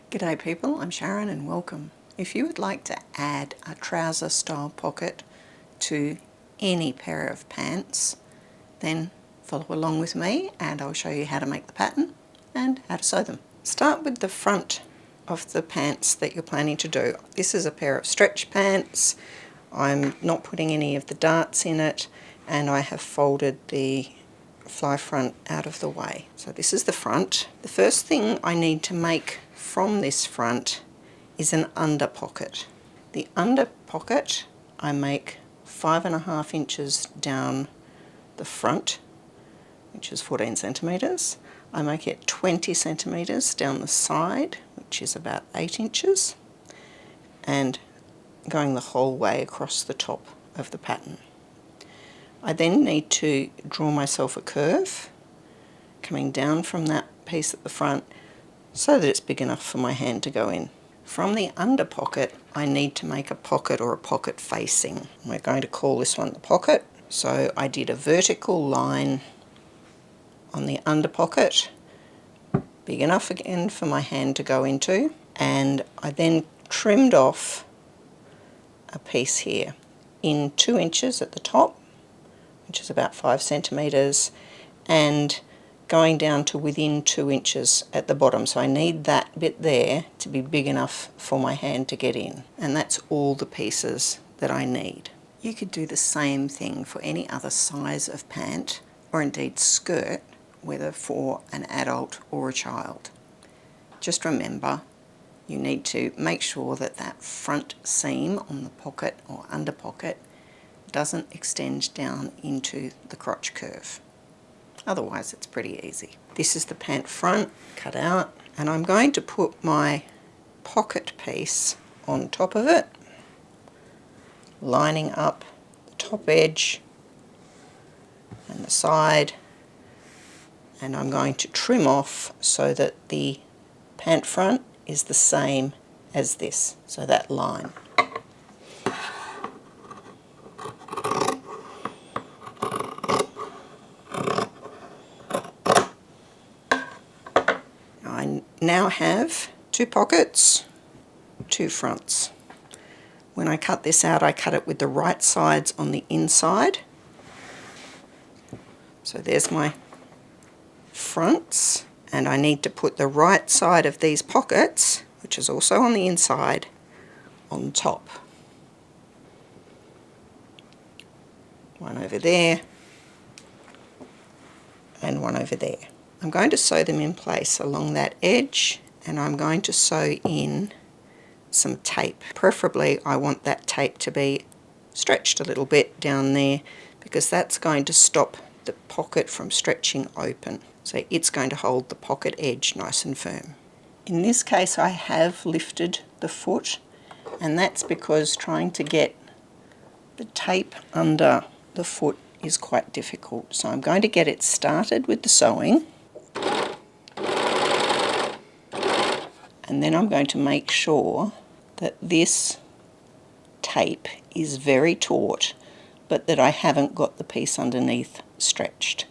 G'day people, I'm Sharyn and welcome. If you would like to add a trouser style pocket to any pair of pants, then follow along with me and I'll show you how to make the pattern and how to sew them. Start with the front of the pants that you're planning to do. This is a pair of stretch pants. I'm not putting any of the darts in it, and I have folded the fly front out of the way. So this is the front. The first thing I need to make from this front is an under pocket. The under pocket I make 5.5 inches down the front, which is 14 centimetres. I make it 20 centimetres down the side, which is about 8 inches, and going the whole way across the top of the pattern. I then need to draw myself a curve coming down from that piece at the front so that it's big enough for my hand to go in. From the under pocket I need to make a pocket or a pocket facing. We're going to call this one the pocket. So I did a vertical line on the under pocket, big enough again for my hand to go into, and I then trimmed off a piece here in 2 inches at the top, which is about 5 centimetres, and going down to within 2 inches at the bottom. So I need that bit there to be big enough for my hand to get in, and that's all the pieces that I need. You could do the same thing for any other size of pant or indeed skirt, whether for an adult or a child. Just remember, you need to make sure that that front seam on the pocket or under pocket doesn't extend down into the crotch curve. Otherwise it's pretty easy. This is the pant front cut out, and I'm going to put my pocket piece on top of it, lining up the top edge and the side, and I'm going to trim off so that the pant front is the same as this, so that line. I now have 2 pockets, 2 fronts. When I cut this out, I cut it with the right sides on the inside. So there's my fronts, and I need to put the right side of these pockets, which is also on the inside, on top. One over there and one over there. I'm going to sew them in place along that edge, and I'm going to sew in some tape. Preferably I want that tape to be stretched a little bit down there, because that's going to stop the pocket from stretching open. So it's going to hold the pocket edge nice and firm. In this case I have lifted the foot, and that's because trying to get the tape under the foot is quite difficult. So I'm going to get it started with the sewing, and then I'm going to make sure that this tape is very taut, but that I haven't got the piece underneath stretched.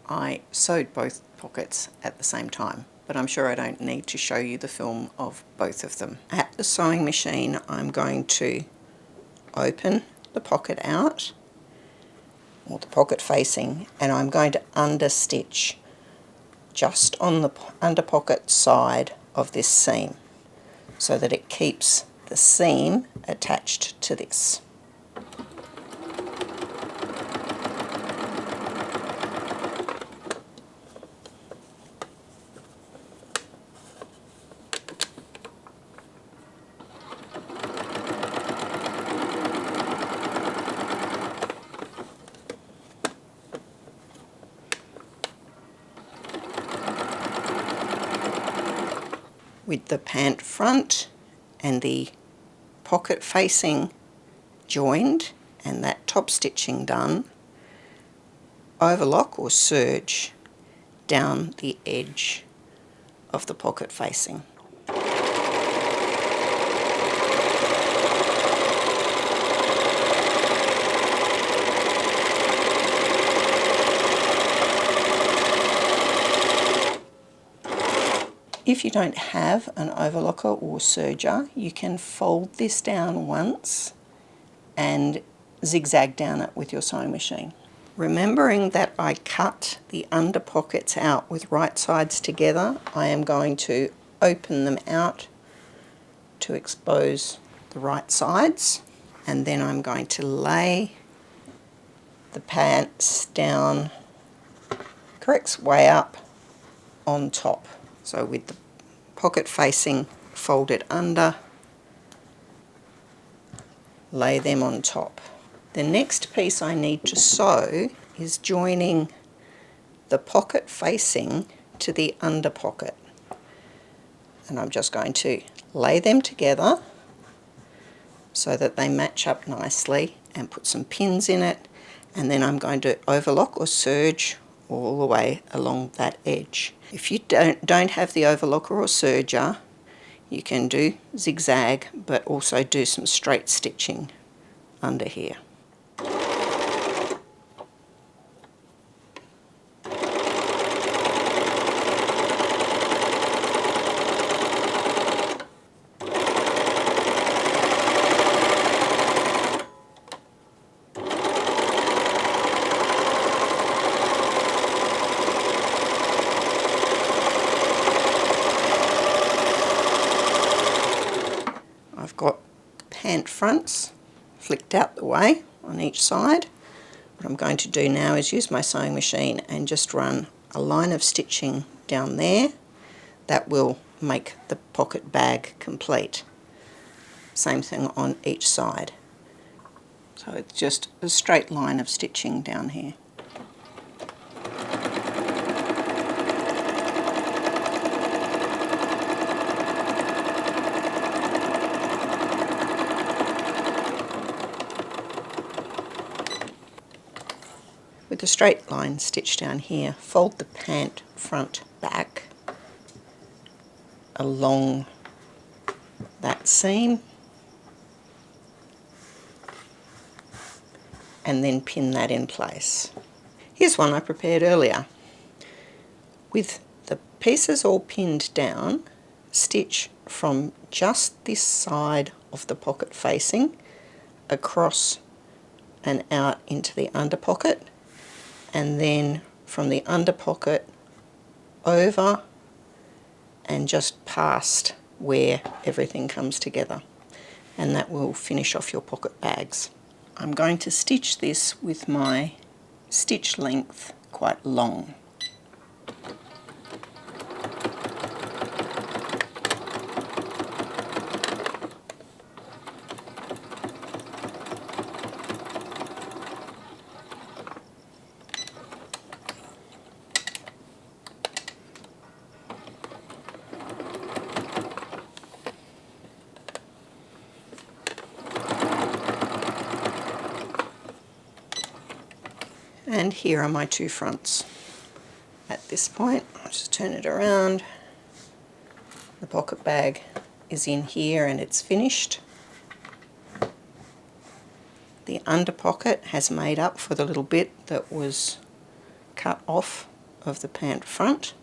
I sewed both pockets at the same time, but I'm sure I don't need to show you the film of both of them. At the sewing machine I'm going to open the pocket out, or the pocket facing, and I'm going to understitch just on the under pocket side of this seam so that it keeps the seam attached to this. With the pant front and the pocket facing joined and that top stitching done, overlock or serge down the edge of the pocket facing. if you don't have an overlocker or serger, you can fold this down once and zigzag down it with your sewing machine. Remembering that I cut the under pockets out with right sides together, I am going to open them out to expose the right sides, and then I'm going to lay the pants down correct way up on top. So with the pocket facing folded under, lay them on top. The next piece I need to sew is joining the pocket facing to the under pocket. And I'm just going to lay them together so that they match up nicely and put some pins in it, and then I'm going to overlock or serge all the way along that edge. If you don't have the overlocker or serger, you can do zigzag, but also do some straight stitching under here. I've got pant fronts flicked out the way on each side. What I'm going to do now is use my sewing machine and just run a line of stitching down there. That will make the pocket bag complete. Same thing on each side. So it's just a straight line of stitching down here. With the straight line stitch down here, fold the pant front back along that seam and then pin that in place. Here's one I prepared earlier. With the pieces all pinned down, stitch from just this side of the pocket facing across and out into the under pocket, and then from the under pocket over and just past where everything comes together, and that will finish off your pocket bags. I'm going to stitch this with my stitch length quite long. And here are my two fronts. At this point, I'll just turn it around. The pocket bag is in here and it's finished. The under pocket has made up for the little bit that was cut off of the pant front.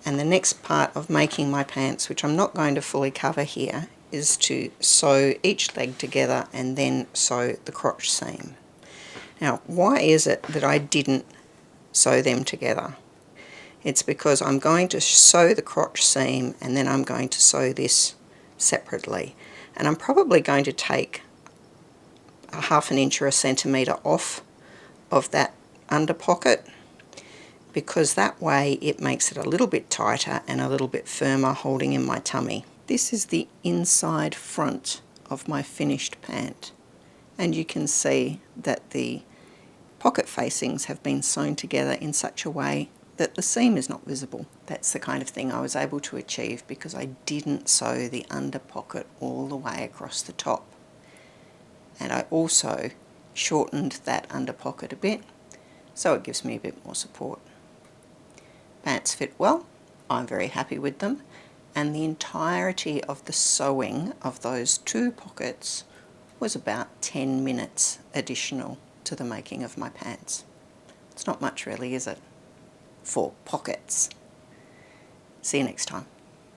And the next part of making my pants, which I'm not going to fully cover here, is to sew each leg together and then sew the crotch seam. Now, why is it that I didn't sew them together? It's because I'm going to sew the crotch seam and then I'm going to sew this separately. And I'm probably going to take a ½ an inch or a centimetre off of that under pocket, because that way it makes it a little bit tighter and a little bit firmer holding in my tummy. This is the inside front of my finished pant, and you can see that the pocket facings have been sewn together in such a way that the seam is not visible. That's the kind of thing I was able to achieve because I didn't sew the under pocket all the way across the top. And I also shortened that under pocket a bit, so it gives me a bit more support. Pants fit well, I'm very happy with them, and the entirety of the sewing of those two pockets was about 10 minutes additional to the making of my pants. It's not much really, is it? For pockets. See you next time.